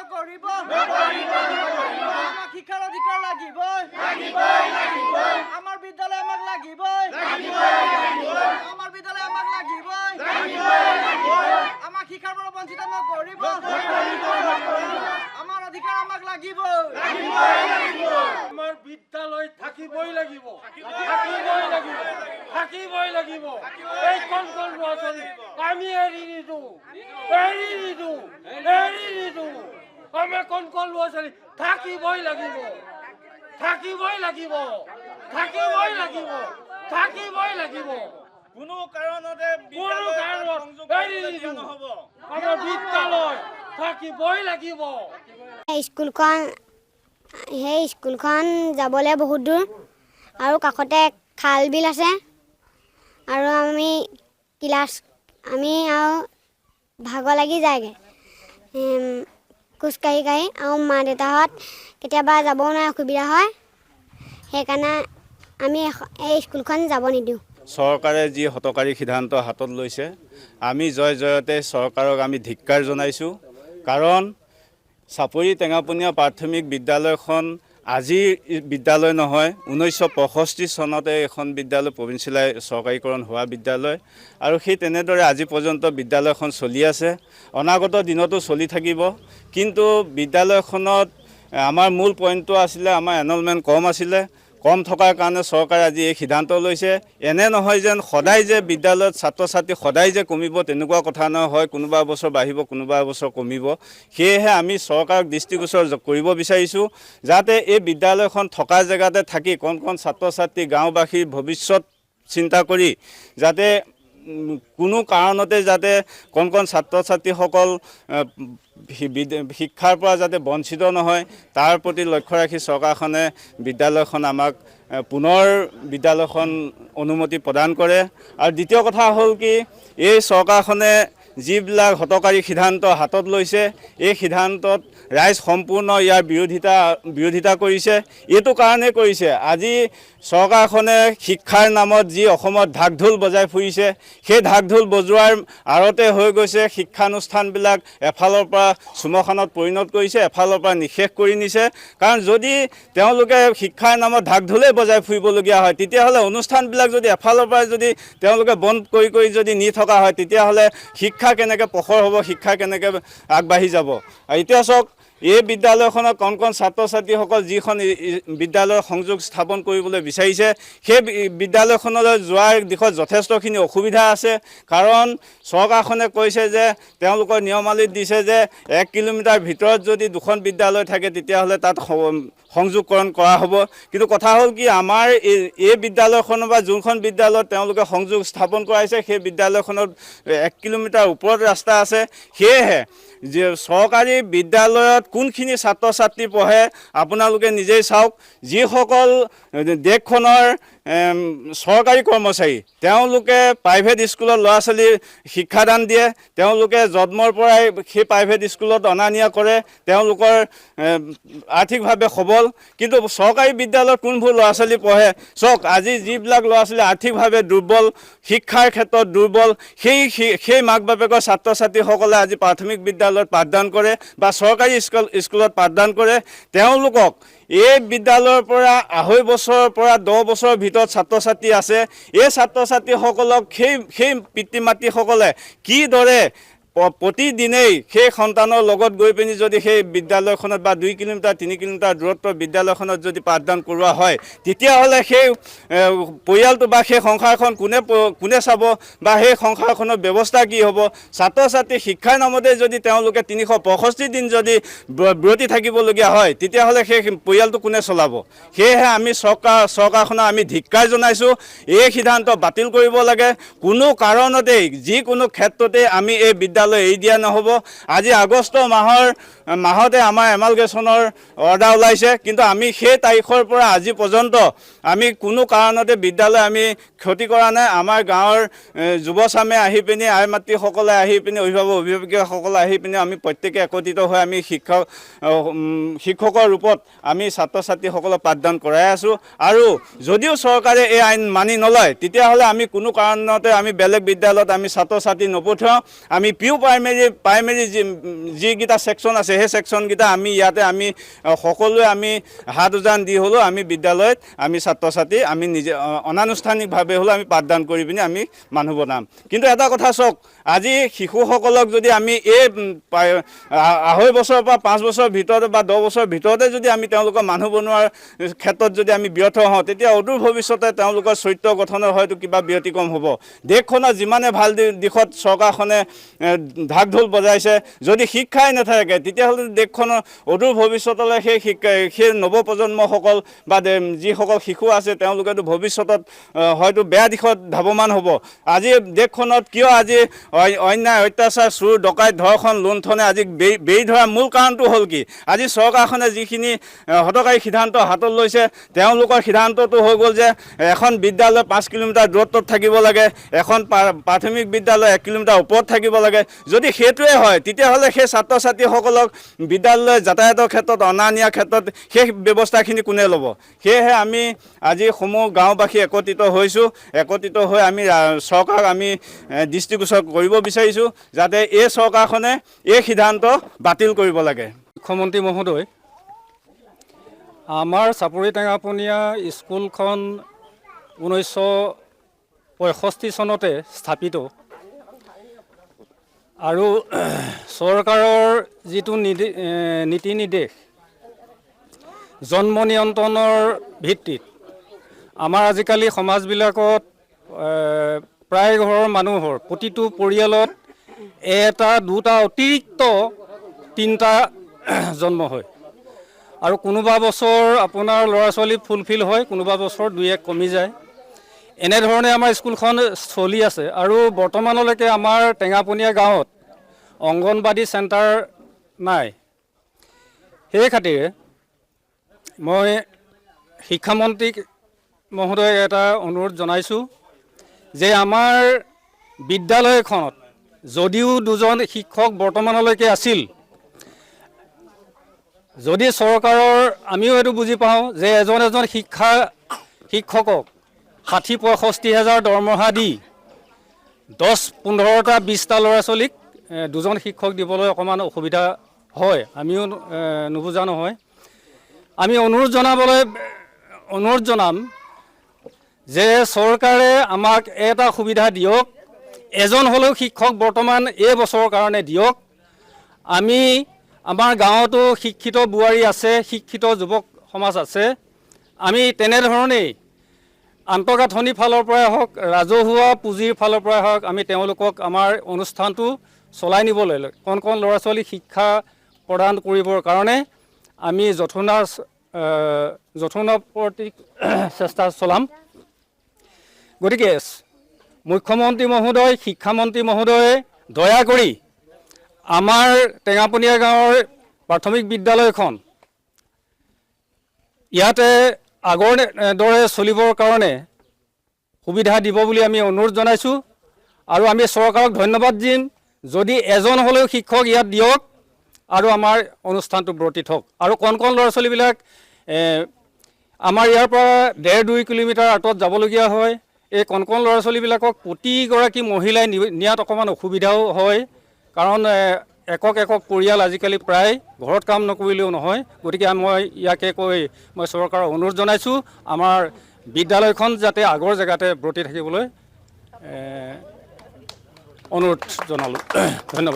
নকৰিব আমাক শিক্ষাৰ অধিকাৰ লাগিবই আমাৰ বিদ্যালয় আমাক লাগিবই আমাৰ বিদ্যালয় আমাক লাগিবই আমাক শিক্ষাৰ পৰা বঞ্চিত নকৰিব আমাৰ অধিকাৰ আমাক লাগিবই আমাৰ বিদ্যালয় থাকিবই লাগিব এই কোন ল'ৰা ছোৱালী আমি এৰি নিদিওঁ আমাৰ কোন ল'ৰা ছোৱালী থাকিবই লাগিব কোনো কাৰণতে এৰি নিদিওঁ আমাৰ বিদ্যালয় থাকিবই লাগিব সেই স্কুলখন যাবলৈ বহুত দূৰ আৰু কাষতে খাল বিল আছে আৰু আমি আৰু ভাগৰ লাগি যায়গৈ খোজকাঢ়ি আৰু মা দেউতাহঁত কেতিয়াবা যাবও নোৱাৰে অসুবিধা হয় সেইকাৰণে আমি এই স্কুলখন যাব নিদিওঁ চৰকাৰে যি হতকাৰী সিদ্ধান্ত হাতত লৈছে আমি জয়তে চৰকাৰক আমি ধিক্কাৰ জনাইছোঁ কাৰণ চাপৰি টেঙাপনীয়া প্ৰাথমিক বিদ্যালয়খন আজিৰ বিদ্যালয় নহয় 1965 চনতে এখন বিদ্যালয় প্ৰভিন্সিয়েলাইজ চৰকাৰীকৰণ হোৱা বিদ্যালয় আৰু সেই তেনেদৰে আজি পৰ্যন্ত বিদ্যালয়খন চলি আছে অনাগত দিনতো চলি থাকিব কিন্তু বিদ্যালয়খনত আমাৰ মূল পইণ্টটো আছিলে আমাৰ এনৰলমেণ্ট কম থকাৰ কাৰণে চৰকাৰে আজি এই সিদ্ধান্ত লৈছে এনে নহয় যেন সদায় যে বিদ্যালয়ত ছাত্ৰ ছাত্ৰী সদায় যে কমিব তেনেকুৱা কথা নহয় কোনোবা বছৰ বাঢ়িব কোনোবা বছৰ কমিব সেয়েহে আমি চৰকাৰক দৃষ্টিগোচৰ কৰিব বিচাৰিছোঁ যাতে এই বিদ্যালয়খন থকা জেগাতে থাকি কণ ছাত্ৰ ছাত্ৰী গাঁওবাসীৰ ভৱিষ্যত চিন্তা কৰি যাতে কোনো কাৰণতে যাতে কণ ছাত্ৰ ছাত্ৰীসকল শিক্ষাৰ পৰা যাতে বঞ্চিত নহয় তাৰ প্ৰতি লক্ষ্য ৰাখি চৰকাৰখনে বিদ্যালয়খন আমাক পুনৰ বিদ্যালয়খন অনুমতি প্ৰদান কৰে আৰু দ্বিতীয় কথা হ'ল কি এই চৰকাৰখনে যিবিলাক হতকাৰী সিদ্ধান্ত হাতত লৈছে এই সিদ্ধান্তত ৰাইজ সম্পূৰ্ণ ইয়াৰ বিৰোধিতা কৰিছে এইটো কাৰণে কৰিছে আজি চৰকাৰখনে শিক্ষাৰ নামত যি অসমত ঢাক ঢোল বজাই ফুৰিছে সেই ঢাক ঢোল বজোৱাৰ আৰতে হৈ গৈছে শিক্ষানুষ্ঠানবিলাক এফালৰ পৰা চুমখানত পৰিণত কৰিছে এফালৰ পৰা নিষেধ কৰি নিছে কাৰণ যদি তেওঁলোকে শিক্ষাৰ নামত ঢাক ঢোলেই বজাই ফুৰিবলগীয়া হয় তেতিয়াহ'লে অনুষ্ঠানবিলাক যদি এফালৰ পৰা যদি তেওঁলোকে বন্ধ কৰি যদি নি থকা হয় তেতিয়াহ'লে শিক্ষা কেনেকৈ প্ৰখৰ হ'ব শিক্ষা কেনেকৈ আগবাঢ়ি যাব এতিয়া চাওক এই বিদ্যালয়খনত কণ ছাত্ৰ ছাত্ৰীসকল যিখন বিদ্যালয়ৰ সংযোগ স্থাপন কৰিবলৈ বিচাৰিছে সেই বিদ্যালয়খনলৈ যোৱাৰ দিশত যথেষ্টখিনি অসুবিধা আছে কাৰণ চৰকাৰখনে কৈছে যে তেওঁলোকৰ নিয়মাৱলীত দিছে যে 1 কিলোমিটাৰ ভিতৰত যদি দুখন বিদ্যালয় থাকে তেতিয়াহ'লে তাত সংযোগকৰণ কৰা হ'ব কিন্তু কথা হ'ল কি আমাৰ এই বিদ্যালয়খনৰ বা যোনখন বিদ্যালয়ত তেওঁলোকে সংযোগ স্থাপন কৰাইছে সেই বিদ্যালয়খনত 1 কিলোমিটাৰ ওপৰত ৰাস্তা আছে সেয়েহে যে চৰকাৰী বিদ্যালয়ত কোনখিনি ছাত্ৰ ছাত্ৰী পঢ়ে আপোনালোকে নিজেই চাওক যিসকল দেশখনৰ চৰকাৰী কৰ্মচাৰী তেওঁলোকে প্ৰাইভেট স্কুলত ল'ৰা ছোৱালীৰ শিক্ষাদান দিয়ে তেওঁলোকে জন্মৰ পৰাই সেই প্ৰাইভেট স্কুলত অনা নিয়া কৰে তেওঁলোকৰ আৰ্থিকভাৱে সবল কিন্তু চৰকাৰী বিদ্যালয়ত কোনবোৰ ল'ৰা ছোৱালী পঢ়ে চাওক আজি যিবিলাক ল'ৰা ছোৱালী আৰ্থিকভাৱে দুৰ্বল শিক্ষাৰ ক্ষেত্ৰত দুৰ্বল সেই মাক বাপেকৰ ছাত্ৰ ছাত্ৰীসকলে আজি প্ৰাথমিক বিদ্যালয়ত পাঠদান কৰে বা চৰকাৰী স্কুলত পাঠদান কৰে তেওঁলোকক এই বিদ্যালয়ৰ পৰা 2.5 বছৰৰ পৰা 10 বছৰৰ ভিতৰত ছাত্ৰ ছাত্ৰী আছে এই ছাত্ৰ ছাত্ৰীসকলক সেই পিতৃ মাতৃসকলে কিদৰে প্ৰতিদিনেই সেই সন্তানৰ লগত গৈ পিনি যদি সেই বিদ্যালয়খনত বা 2 কিলোমিটাৰ 3 কিলোমিটাৰ দূৰত্বৰ বিদ্যালয়খনত যদি পাঠদান কৰোৱা হয় তেতিয়াহ'লে সেই পৰিয়ালটো বা সেই সংসাৰখন কোনে চাব বা সেই সংসাৰখনৰ ব্যৱস্থা কি হ'ব ছাত্ৰ ছাত্ৰী শিক্ষাৰ নামতে যদি তেওঁলোকে 365 দিন যদি বিৰতি থাকিবলগীয়া হয় তেতিয়াহ'লে সেই পৰিয়ালটো কোনে চলাব সেয়েহে আমি চৰকাৰখনক আমি ধিক্কাৰ জনাইছোঁ এই সিদ্ধান্ত বাতিল কৰিব লাগে কোনো কাৰণতেই যিকোনো ক্ষেত্ৰতে আমি এই বিদ্যালয় এৰি দিয়া নহ'ব আজি আগষ্ট মাহতে আমাৰ এমালগেশ্যনৰ অৰ্ডাৰ ওলাইছে কিন্তু আমি সেই তাৰিখৰ পৰা আজি পৰ্যন্ত আমি কোনো কাৰণতে বিদ্যালয় আমি ক্ষতি কৰা নাই আমাৰ গাঁৱৰ যুৱচামে আহি পিনি আই মাতৃসকলে আহি পিনি অভিভাৱকসকলে আহি পিনি আমি প্ৰত্যেকে একত্ৰিত হৈ আমি শিক্ষকৰ ৰূপত আমি ছাত্ৰ ছাত্ৰীসকলক পাঠদান কৰাই আছোঁ আৰু যদিও চৰকাৰে এই আইন মানি নলয় তেতিয়াহ'লে আমি কোনো কাৰণতে আমি বেলেগ বিদ্যালয়ত আমি ছাত্ৰ ছাত্ৰী নপঠিয়াওঁ আমি পিউ প্ৰাইমেৰী যিকেইটা ছেকশ্যন আছে সেই ছেকশ্যনকেইটা আমি ইয়াতে আমি সকলোৱে আমি হাত উজান দি হ'লেও আমি বিদ্যালয়ত আমি ছাত্ৰ ছাত্ৰী আমি নিজে অনানুষ্ঠানিকভাৱে হ'লেও আমি পাঠদান কৰি পিনি আমি মানুহ বনাম। কিন্তু এটা কথা চাওক, আজি শিশুসকলক যদি আমি এই 2.5 বছৰৰ পৰা 5 বছৰৰ ভিতৰতে বা 10 বছৰৰ ভিতৰতে যদি আমি তেওঁলোকৰ মানুহ বনোৱাৰ ক্ষেত্ৰত যদি আমি ব্যৰ্থ হওঁ, তেতিয়া অদূৰ ভৱিষ্যতে তেওঁলোকৰ চৰিত্ৰ গঠনৰ হয়তো কিবা ব্যতিক্ৰম হ'ব। দেশখনৰ যিমানে ভাল দিশত চৰকাৰখনে ঢাক ঢোল বজাইছে, যদি শিক্ষাই নাথাকে তেতিয়াহ'লে দেশখনৰ অদূৰ ভৱিষ্যতলৈ সেই নৱপ্ৰজন্মসকল বা যিসকল শিশু আছে তেওঁলোকেতো ভৱিষ্যতত হয়তো বেয়া দিশত ধাৱমান হ'ব। আজি দেশখনত কিয় আজি অন্যায় অত্যাচাৰ চুৰ ডকাইত ধৰ্ষণ লুণ্ঠনে আজি বেৰি ধৰাৰ মূল কাৰণটো হ'ল কি? আজি চৰকাৰখনে যিখিনি হঠকাৰী সিদ্ধান্ত হাতত লৈছে, তেওঁলোকৰ সিদ্ধান্তটো হৈ গ'ল যে এখন বিদ্যালয় 5 কিলোমিটাৰ দূৰত্বত থাকিব লাগে, এখন প্ৰাথমিক বিদ্যালয় 1 কিলোমিটাৰ ওপৰত থাকিব লাগে। যদি সেইটোৱে হয় তেতিয়াহ'লে সেই ছাত্ৰ ছাত্ৰীসকলক বিদ্যালয় যাতায়াতৰ ক্ষেত্ৰত অনা নিয়াৰ ক্ষেত্ৰত সেই ব্যৱস্থাখিনি কোনে ল'ব? সেয়েহে আমি আজি সমূহ গাঁওবাসী একত্ৰিত হৈছোঁ। একত্ৰিত হৈ আমি চৰকাৰক আমি দৃষ্টিগোচৰ কৰিব বিচাৰিছোঁ যাতে এই চৰকাৰখনে এই সিদ্ধান্ত বাতিল কৰিব লাগে। মুখ্যমন্ত্ৰী মহোদয়, আমাৰ চাপৰি টেঙাপনীয়া স্কুলখন 1965 চনতে স্থাপিত আৰু চৰকাৰৰ যিটো নীতি নিৰ্দেশ জন্ম নিয়ন্ত্ৰণৰ ভিত্তিত আমাৰ আজিকালি সমাজবিলাকত প্ৰায় ঘৰৰ মানুহৰ প্ৰতিটো পৰিয়ালত 1টা 2টা অতিৰিক্ত 3টা জন্ম হয় আৰু কোনোবা বছৰ আপোনাৰ ল'ৰা ছোৱালী ফুলফিল হয়, কোনোবা বছৰ 2-1 কমি যায়। এনেধৰণে আমাৰ স্কুলখন চলি আছে আৰু বৰ্তমানলৈকে আমাৰ টেঙাপনীয়া গাঁৱত অংগনবাদী চেণ্টাৰ নাই। সেই খাতিৰে মই শিক্ষামন্ত্ৰী মহোদয়ক এটা অনুৰোধ জনাইছোঁ যে আমাৰ বিদ্যালয়খনত যদিও 2জন শিক্ষক বৰ্তমানলৈকে আছিল, যদি চৰকাৰৰ আমিও এইটো বুজি পাওঁ যে এজন শিক্ষকক 60-65 হাজাৰ দৰমহা দি 10-15টা 20টা ল'ৰা ছোৱালীক 2জন শিক্ষক দিবলৈ অকণমান অসুবিধা হয়, আমিও নুবুজা নহয়। আমি অনুৰোধ জনাম যে চৰকাৰে আমাক এটা সুবিধা দিয়ক, এজন হ'লেও শিক্ষক বৰ্তমান এই বছৰৰ কাৰণে দিয়ক। আমাৰ গাঁৱতো শিক্ষিত বোৱাৰী আছে, শিক্ষিত যুৱক সমাজ আছে। আমি তেনেধৰণেই আন্তঃগাঁথনিৰ ফালৰ পৰাই হওক, ৰাজহুৱা পুঁজিৰ ফালৰ পৰাই হওক, আমি তেওঁলোকক আমাৰ অনুষ্ঠানটো চলাই নিবলৈ কণ ল'ৰা ছোৱালীক শিক্ষা প্ৰদান কৰিবৰ কাৰণে আমি যথোপৰ্তি চেষ্টা চলাম। গতিকে মুখ্যমন্ত্ৰী মহোদয়, শিক্ষামন্ত্ৰী মহোদয়ে দয়া কৰি আমাৰ টেঙাপনীয়া গাঁৱৰ প্ৰাথমিক বিদ্যালয়খন ইয়াতে আগৰ দৰে চলিবৰ কাৰণে সুবিধা দিব বুলি আমি অনুৰোধ জনাইছোঁ আৰু আমি চৰকাৰক ধন্যবাদ দিম যদি এজন হ'লেও শিক্ষক ইয়াত দিয়ক আৰু আমাৰ অনুষ্ঠানটো ব্ৰতী হওক। আৰু কণ ল'ৰা ছোৱালীবিলাক আমাৰ ইয়াৰ পৰা 1.5-2 কিলোমিটাৰ আঁতৰত যাবলগীয়া হয়। এই কণ ল'ৰা ছোৱালীবিলাকক প্ৰতিগৰাকী মহিলাই নিয়াত অকণমান অসুবিধাও হয়, কাৰণ একক পৰিয়াল আজিকালি প্ৰায় ঘৰত কাম নকৰিলেও নহয়। গতিকে মই ইয়াকে কৈ মই চৰকাৰক অনুৰোধ জনাইছোঁ আমাৰ বিদ্যালয়খন যাতে আগৰ জেগাতে ব্ৰতী থাকিবলৈ অনুৰোধ জনালোঁ। ধন্যবাদ।